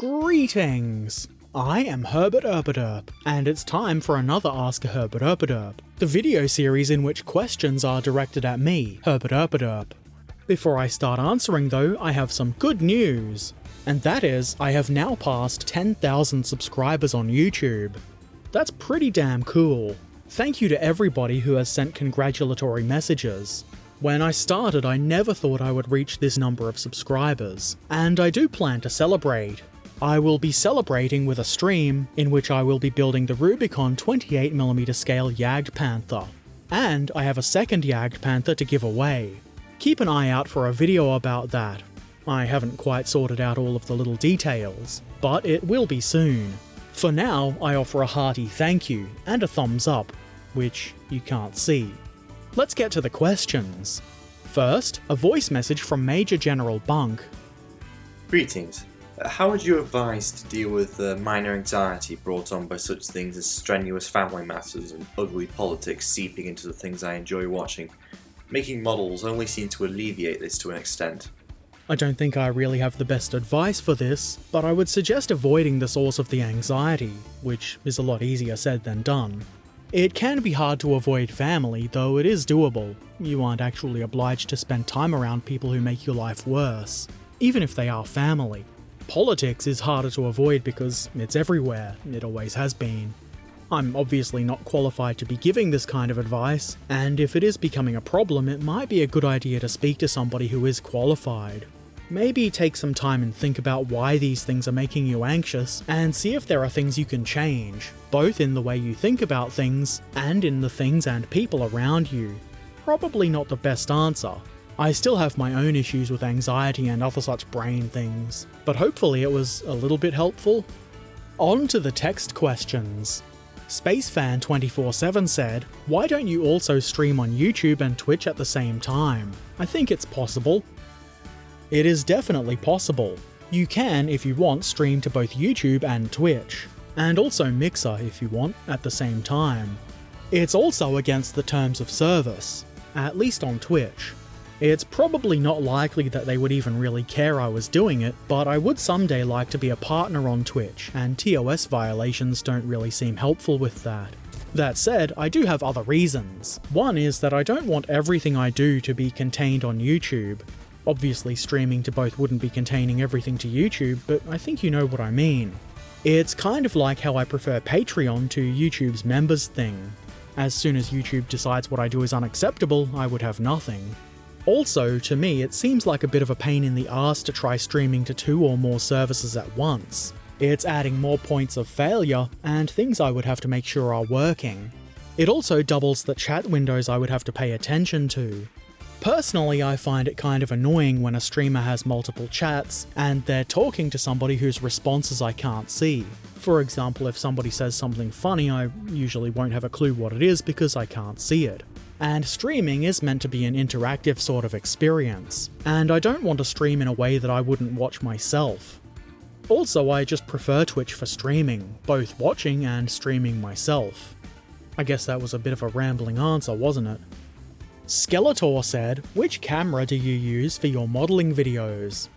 Greetings! I am Herbert Erpaderp, and it's time for another Ask Herbert Erpaderp, the video series in which questions are directed at me, Herbert Erpaderp. Before I start answering though, I have some good news, and that is, I have now passed 10,000 subscribers on YouTube. That's pretty damn cool. Thank you to everybody who has sent congratulatory messages. When I started, I never thought I would reach this number of subscribers, and I do plan to celebrate. I will be celebrating with a stream in which I will be building the Rubicon 28mm scale Jagdpanther, and I have a second Jagdpanther to give away. Keep an eye out for a video about that. I haven't quite sorted out all of the little details, but it will be soon. For now, I offer a hearty thank you and a thumbs up, which you can't see. Let's get to the questions. First, a voice message from Major General Bunk. Greetings. How would you advise to deal with the minor anxiety brought on by such things as strenuous family matters and ugly politics seeping into the things I enjoy watching? Making models only seem to alleviate this to an extent. I don't think I really have the best advice for this, but I would suggest avoiding the source of the anxiety, which is a lot easier said than done. It can be hard to avoid family, though it is doable. You aren't actually obliged to spend time around people who make your life worse, even if they are family. Politics is harder to avoid because it's everywhere, it always has been. I'm obviously not qualified to be giving this kind of advice, and if it is becoming a problem, it might be a good idea to speak to somebody who is qualified. Maybe take some time and think about why these things are making you anxious, and see if there are things you can change, both in the way you think about things, and in the things and people around you. Probably not the best answer. I still have my own issues with anxiety and other such brain things, but hopefully it was a little bit helpful. On to the text questions. SpaceFan247 said, "Why don't you also stream on YouTube and Twitch at the same time? I think it's possible." It is definitely possible. You can, if you want, stream to both YouTube and Twitch, and also Mixer if you want, at the same time. It's also against the terms of service, at least on Twitch. It's probably not likely that they would even really care I was doing it, but I would someday like to be a partner on Twitch, and TOS violations don't really seem helpful with that. That said, I do have other reasons. One is that I don't want everything I do to be contained on YouTube. Obviously streaming to both wouldn't be containing everything to YouTube, but I think you know what I mean. It's kind of like how I prefer Patreon to YouTube's members thing. As soon as YouTube decides what I do is unacceptable, I would have nothing. Also, to me, it seems like a bit of a pain in the arse to try streaming to 2 or more services at once. It's adding more points of failure, and things I would have to make sure are working. It also doubles the chat windows I would have to pay attention to. Personally, I find it kind of annoying when a streamer has multiple chats, and they're talking to somebody whose responses I can't see. For example, if somebody says something funny, I usually won't have a clue what it is because I can't see it. And streaming is meant to be an interactive sort of experience, and I don't want to stream in a way that I wouldn't watch myself. Also, I just prefer Twitch for streaming, both watching and streaming myself. I guess that was a bit of a rambling answer, wasn't it? Skeletor said, "Which camera do you use for your modelling videos?"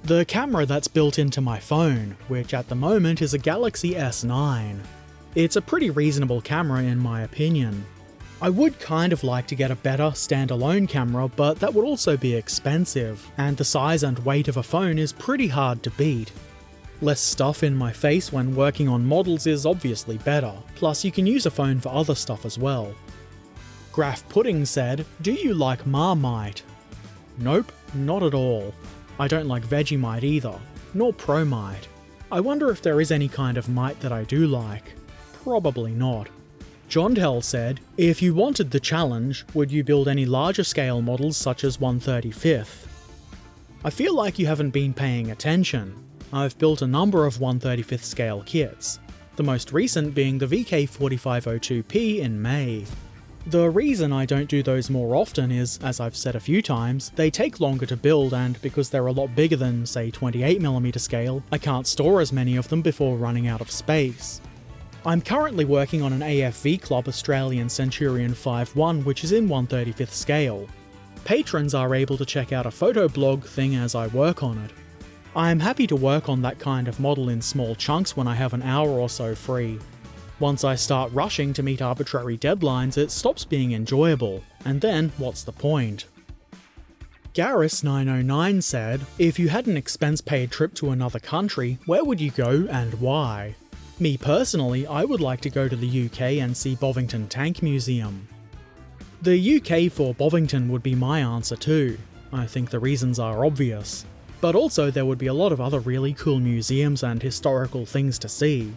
The camera that's built into my phone, which at the moment is a Galaxy S9. It's a pretty reasonable camera in my opinion. I would kind of like to get a better standalone camera, but that would also be expensive, and the size and weight of a phone is pretty hard to beat. Less stuff in my face when working on models is obviously better, plus you can use a phone for other stuff as well. Graph Pudding said, "Do you like Marmite?" Nope, not at all. I don't like Vegemite either, nor Promite. I wonder if there is any kind of mite that I do like. Probably not. John Tell said, "If you wanted the challenge, would you build any larger scale models such as 1/35th? I feel like you haven't been paying attention. I've built a number of 1/35th scale kits, the most recent being the VK4502P in May. The reason I don't do those more often is, as I've said a few times, they take longer to build, and because they're a lot bigger than, say, 28mm scale, I can't store as many of them before running out of space. I'm currently working on an AFV Club Australian Centurion 5-1 which is in 1/35th scale. Patrons are able to check out a photo blog thing as I work on it. I'm happy to work on that kind of model in small chunks when I have an hour or so free. Once I start rushing to meet arbitrary deadlines, it stops being enjoyable, and then what's the point? Garrus909 said, if you had an expense-paid trip to another country, where would you go and why? Me personally, I would like to go to the UK and see Bovington Tank Museum. The UK for Bovington would be my answer too. I think the reasons are obvious. But also there would be a lot of other really cool museums and historical things to see.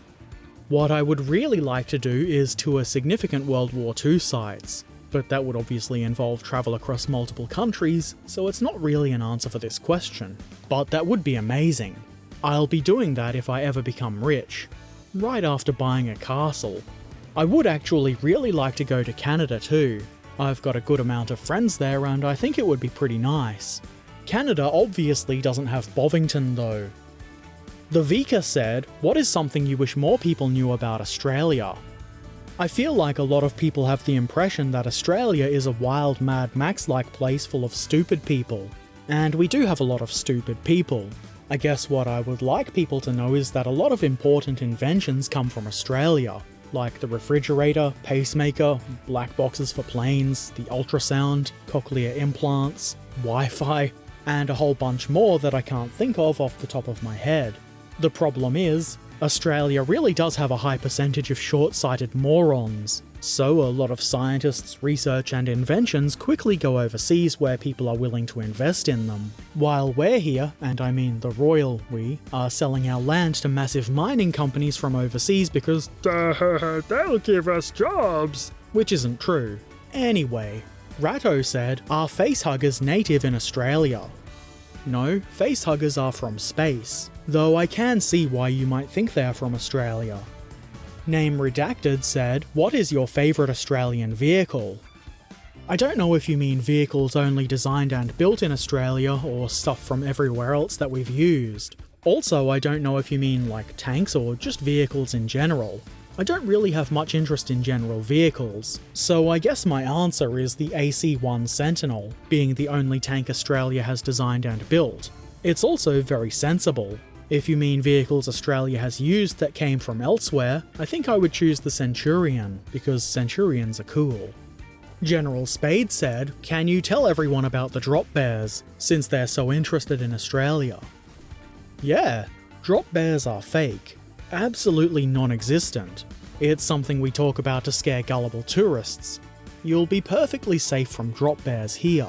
What I would really like to do is tour significant World War II sites, but that would obviously involve travel across multiple countries, so it's not really an answer for this question. But that would be amazing. I'll be doing that if I ever become rich, right after buying a castle. I would actually really like to go to Canada too. I've got a good amount of friends there and I think it would be pretty nice. Canada obviously doesn't have Bovington though. The Vika said, what is something you wish more people knew about Australia? I feel like a lot of people have the impression that Australia is a wild Mad Max-like place full of stupid people. And we do have a lot of stupid people. I guess what I would like people to know is that a lot of important inventions come from Australia, like the refrigerator, pacemaker, black boxes for planes, the ultrasound, cochlear implants, Wi-Fi, and a whole bunch more that I can't think of off the top of my head. The problem is, Australia really does have a high percentage of short-sighted morons, so a lot of scientists, research and inventions quickly go overseas where people are willing to invest in them. While we're here, and I mean the royal we, are selling our land to massive mining companies from overseas because they'll give us jobs, which isn't true. Anyway, Ratto said, are facehuggers native in Australia? No, facehuggers are from space, though I can see why you might think they're from Australia. Name Redacted said, what is your favourite Australian vehicle? I don't know if you mean vehicles only designed and built in Australia or stuff from everywhere else that we've used. Also, I don't know if you mean like tanks or just vehicles in general. I don't really have much interest in general vehicles, so I guess my answer is the AC-1 Sentinel, being the only tank Australia has designed and built. It's also very sensible. If you mean vehicles Australia has used that came from elsewhere, I think I would choose the Centurion, because Centurions are cool. General Spade said, can you tell everyone about the drop bears, since they're so interested in Australia? Yeah, drop bears are fake. Absolutely non-existent. It's something we talk about to scare gullible tourists. You'll be perfectly safe from drop bears here.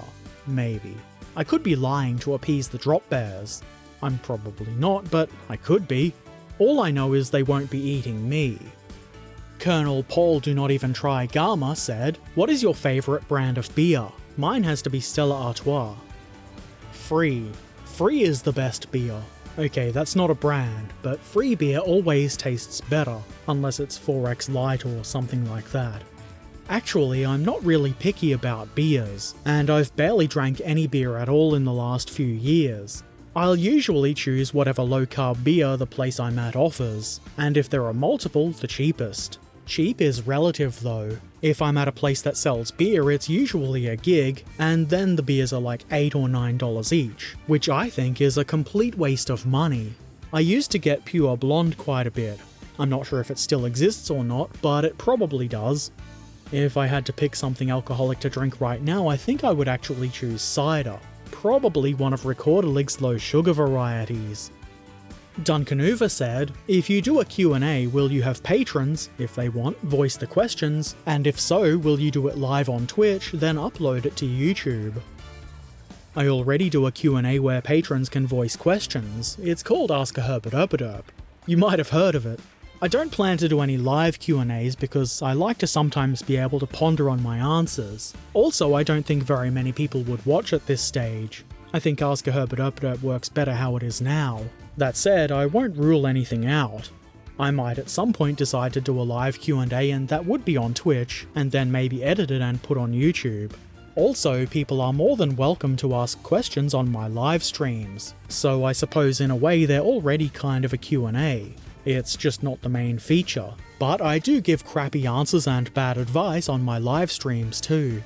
Maybe. I could be lying to appease the drop bears. I'm probably not, but I could be. All I know is they won't be eating me. Colonel Paul Do Not Even Try Gama said, what is your favourite brand of beer? Mine has to be Stella Artois. Free. Free is the best beer. Okay, that's not a brand, but free beer always tastes better, unless it's 4X Light or something like that. Actually, I'm not really picky about beers, and I've barely drank any beer at all in the last few years. I'll usually choose whatever low-carb beer the place I'm at offers, and if there are multiple, the cheapest. Cheap is relative though. If I'm at a place that sells beer, it's usually a gig, and then the beers are like $8 or $9 each, which I think is a complete waste of money. I used to get Pure Blonde quite a bit. I'm not sure if it still exists or not, but it probably does. If I had to pick something alcoholic to drink right now, I think I would actually choose cider. Probably one of Recorderlig's low sugar varieties. Duncanuva said, if you do a Q&A, will you have patrons, if they want, voice the questions, and if so, will you do it live on Twitch, then upload it to YouTube? I already do a Q&A where patrons can voice questions. It's called Ask a Herbert Erpaderp. You might have heard of it. I don't plan to do any live Q&As because I like to sometimes be able to ponder on my answers. Also, I don't think very many people would watch at this stage. I think Ask a Herbert Erpaderp works better how it is now. That said, I won't rule anything out. I might at some point decide to do a live Q&A and that would be on Twitch, and then maybe edit it and put on YouTube. Also, people are more than welcome to ask questions on my live streams, so I suppose in a way they're already kind of a Q&A. It's just not the main feature, but I do give crappy answers and bad advice on my live streams too.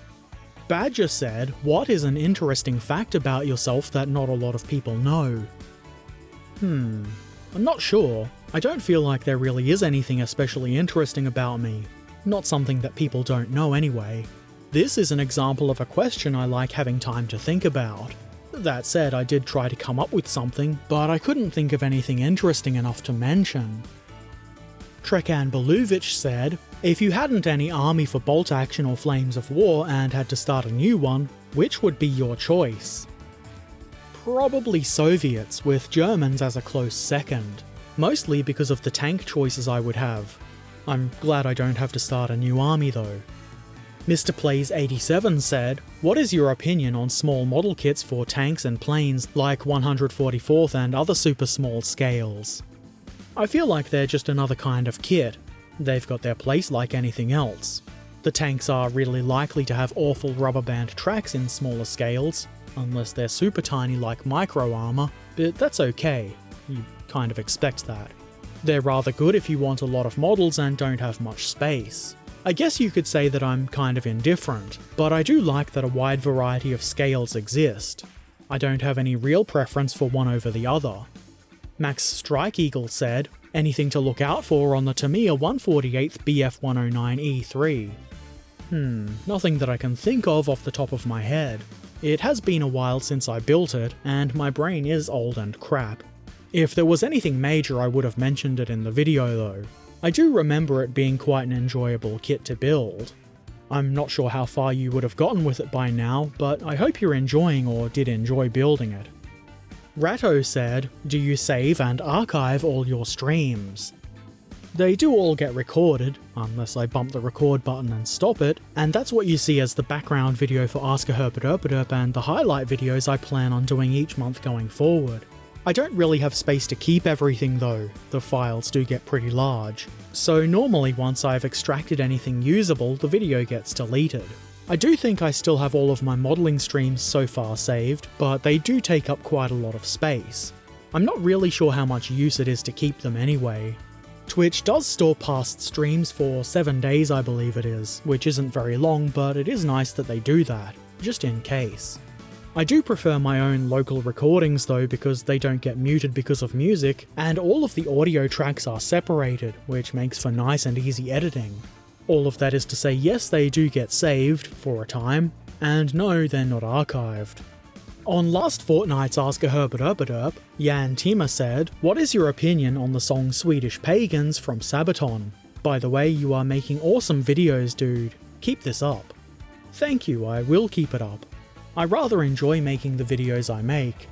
Badger said, what is an interesting fact about yourself that not a lot of people know? I'm not sure. I don't feel like there really is anything especially interesting about me. Not something that people don't know anyway. This is an example of a question I like having time to think about. That said, I did try to come up with something, but I couldn't think of anything interesting enough to mention. Trekan Beluvic said, if you hadn't any army for bolt action or flames of war and had to start a new one, which would be your choice? Probably Soviets, with Germans as a close second. Mostly because of the tank choices I would have. I'm glad I don't have to start a new army though. Mr. Plays 87 said, what is your opinion on small model kits for tanks and planes like 144th and other super small scales? I feel like they're just another kind of kit. They've got their place like anything else. The tanks are really likely to have awful rubber band tracks in smaller scales, unless they're super tiny like micro armor, but that's okay. You kind of expect that. They're rather good if you want a lot of models and don't have much space. I guess you could say that I'm kind of indifferent, but I do like that a wide variety of scales exist. I don't have any real preference for one over the other. Max Strike Eagle said, anything to look out for on the Tamiya 148th BF109E3? Nothing that I can think of off the top of my head. It has been a while since I built it, and my brain is old and crap. If there was anything major I would have mentioned it in the video though. I do remember it being quite an enjoyable kit to build. I'm not sure how far you would have gotten with it by now, but I hope you're enjoying or did enjoy building it. Ratto said, do you save and archive all your streams? They do all get recorded, unless I bump the record button and stop it, and that's what you see as the background video for Ask Herbert Erpaderp and the highlight videos I plan on doing each month going forward. I don't really have space to keep everything though, the files do get pretty large, so normally once I've extracted anything usable, the video gets deleted. I do think I still have all of my modelling streams so far saved, but they do take up quite a lot of space. I'm not really sure how much use it is to keep them anyway. Twitch does store past streams for 7 days I believe it is, which isn't very long, but it is nice that they do that, just in case. I do prefer my own local recordings though because they don't get muted because of music, and all of the audio tracks are separated, which makes for nice and easy editing. All of that is to say yes, they do get saved, for a time, and no, they're not archived. On last fortnight's Ask Herbert Erpaderp, Jan Tima said, what is your opinion on the song Swedish Pagans from Sabaton? By the way, you are making awesome videos, dude. Keep this up. Thank you, I will keep it up. I rather enjoy making the videos I make.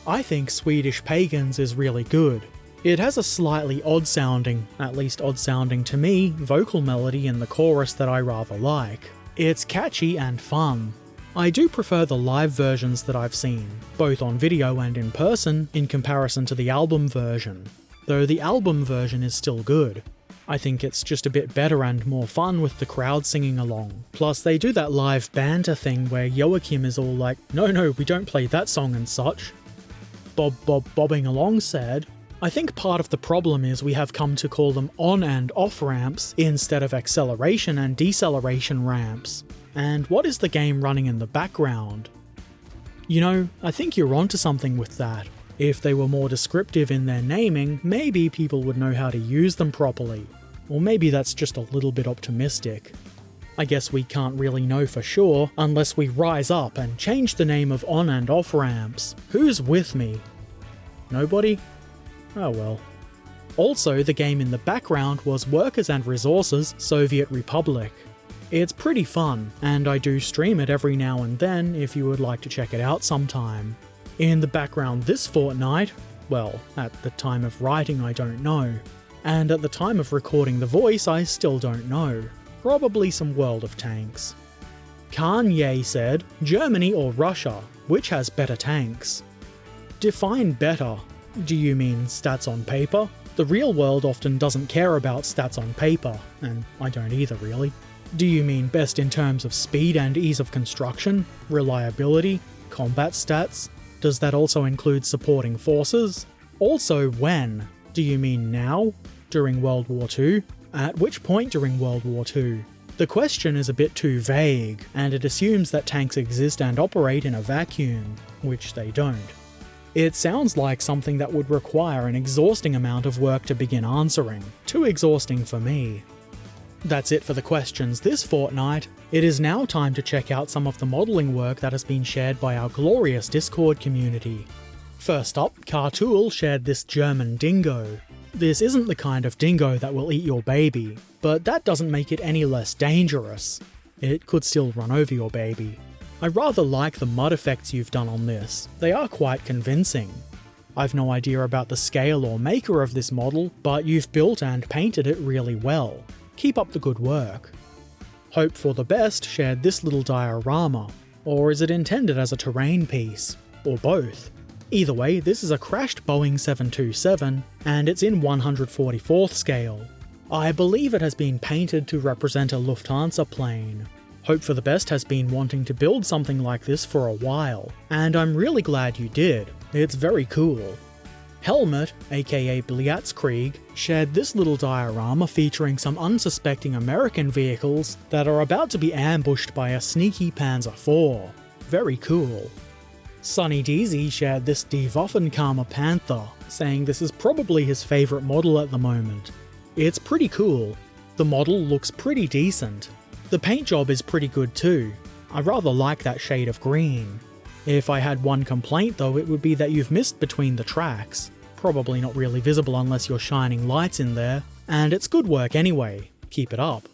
I think Swedish Pagans is really good. It has a slightly odd sounding, at least odd sounding to me, vocal melody in the chorus that I rather like. It's catchy and fun. I do prefer the live versions that I've seen, both on video and in person, in comparison to the album version, though the album version is still good. I think it's just a bit better and more fun with the crowd singing along. Plus they do that live banter thing where Joachim is all like, no, we don't play that song and such. Bobbing along said, I think part of the problem is we have come to call them on and off ramps instead of acceleration and deceleration ramps. And what is the game running in the background? You know, I think you're onto something with that. If they were more descriptive in their naming, maybe people would know how to use them properly. Or maybe that's just a little bit optimistic. I guess we can't really know for sure unless we rise up and change the name of on and off ramps. Who's with me? Nobody? Oh well. Also, the game in the background was Workers and Resources, Soviet Republic. It's pretty fun, and I do stream it every now and then if you would like to check it out sometime. In the background this fortnight, well, at the time of writing I don't know, and at the time of recording the voice I still don't know. Probably some World of Tanks. Kanye said, Germany or Russia, which has better tanks? Define better. Do you mean stats on paper? The real world often doesn't care about stats on paper, and I don't either really. Do you mean best in terms of speed and ease of construction, reliability, combat stats? Does that also include supporting forces? Also when? Do you mean now? During World War II? At which point during World War II? The question is a bit too vague, and it assumes that tanks exist and operate in a vacuum, which they don't. It sounds like something that would require an exhausting amount of work to begin answering. Too exhausting for me. That's it for the questions this fortnight. It is now time to check out some of the modelling work that has been shared by our glorious Discord community. First up, Cartool shared this German dingo. This isn't the kind of dingo that will eat your baby, but that doesn't make it any less dangerous. It could still run over your baby. I rather like the mud effects you've done on this. They are quite convincing. I've no idea about the scale or maker of this model, but you've built and painted it really well. Keep up the good work. Hope for the Best shared this little diorama. Or is it intended as a terrain piece? Or both? Either way, this is a crashed Boeing 727, and it's in 144th scale. I believe it has been painted to represent a Lufthansa plane. Hope for the Best has been wanting to build something like this for a while, and I'm really glad you did. It's very cool. Helmut, aka Blitzkrieg, shared this little diorama featuring some unsuspecting American vehicles that are about to be ambushed by a sneaky Panzer IV. Very cool. Sunny Deezy shared this Die Waffenkammer Panther, saying this is probably his favourite model at the moment. It's pretty cool. The model looks pretty decent. The paint job is pretty good too. I rather like that shade of green. If I had one complaint though, it would be that you've missed between the tracks. Probably not really visible unless you're shining lights in there, and it's good work anyway. Keep it up.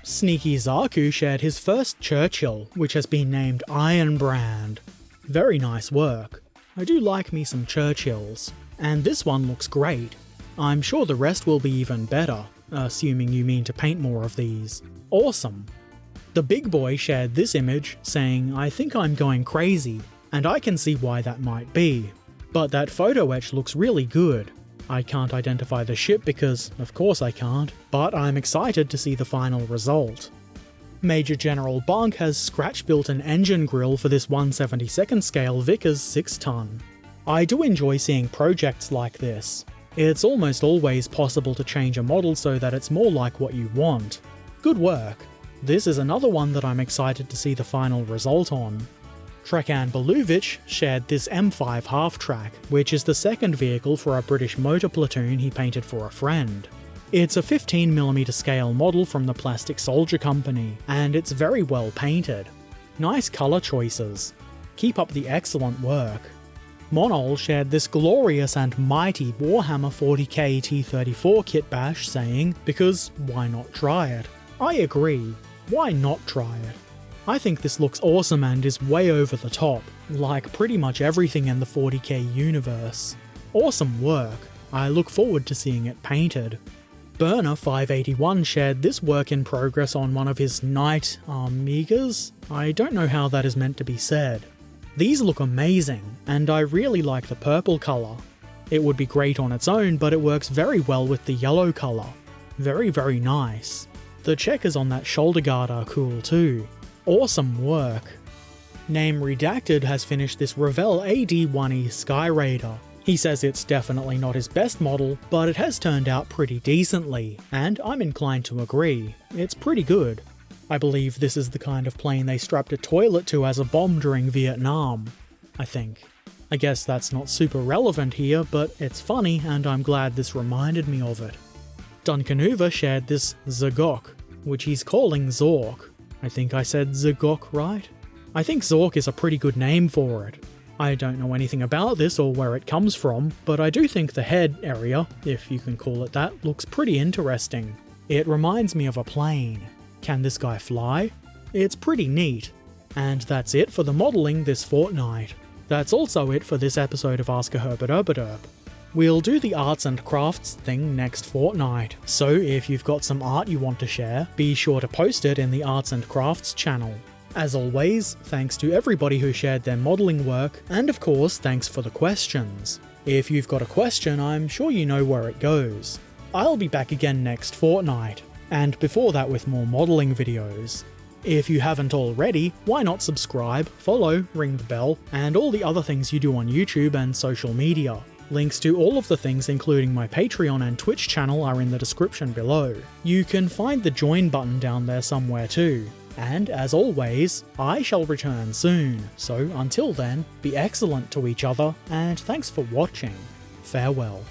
Sneaky Zaku shared his first Churchill, which has been named Iron Brand. Very nice work. I do like me some Churchills, and this one looks great. I'm sure the rest will be even better, assuming you mean to paint more of these. Awesome. The Big Boy shared this image, saying, "I think I'm going crazy," and I can see why that might be. But that photo etch looks really good. I can't identify the ship because, of course I can't, but I'm excited to see the final result. Major General Bunk has scratch-built an engine grille for this 1/72nd scale Vickers 6-ton. I do enjoy seeing projects like this. It's almost always possible to change a model so that it's more like what you want. Good work. This is another one that I'm excited to see the final result on. Trekan Beluvic shared this M5 half-track, which is the second vehicle for a British motor platoon he painted for a friend. It's a 15mm scale model from the Plastic Soldier Company, and it's very well painted. Nice colour choices. Keep up the excellent work. Monol shared this glorious and mighty Warhammer 40k T34 kit bash, saying, because why not try it? I agree, why not try it? I think this looks awesome and is way over the top, like pretty much everything in the 40k universe. Awesome work, I look forward to seeing it painted. Burner 581 shared this work in progress on one of his Knight Amigas? I don't know how that is meant to be said. These look amazing, and I really like the purple colour. It would be great on its own, but it works very well with the yellow colour. Very nice. The checkers on that shoulder guard are cool too. Awesome work. Name Redacted has finished this Revell AD1E Sky Raider. He says it's definitely not his best model, but it has turned out pretty decently, and I'm inclined to agree. It's pretty good. I believe this is the kind of plane they strapped a toilet to as a bomb during Vietnam, I think. I guess that's not super relevant here, but it's funny and I'm glad this reminded me of it. Duncan Hoover shared this Zagok, which he's calling Zork. I think I said Zagok right? I think Zork is a pretty good name for it. I don't know anything about this or where it comes from, but I do think the head area, if you can call it that, looks pretty interesting. It reminds me of a plane. Can this guy fly? It's pretty neat. And that's it for the modelling this fortnight. That's also it for this episode of Ask a Herbert Erpaderp. We'll do the arts and crafts thing next fortnight, so if you've got some art you want to share, be sure to post it in the arts and crafts channel. As always, thanks to everybody who shared their modelling work, and of course thanks for the questions. If you've got a question, I'm sure you know where it goes. I'll be back again next fortnight, and before that with more modelling videos. If you haven't already, why not subscribe, follow, ring the bell, and all the other things you do on YouTube and social media. Links to all of the things including my Patreon and Twitch channel are in the description below. You can find the join button down there somewhere too. And as always, I shall return soon, so until then, be excellent to each other, and thanks for watching. Farewell.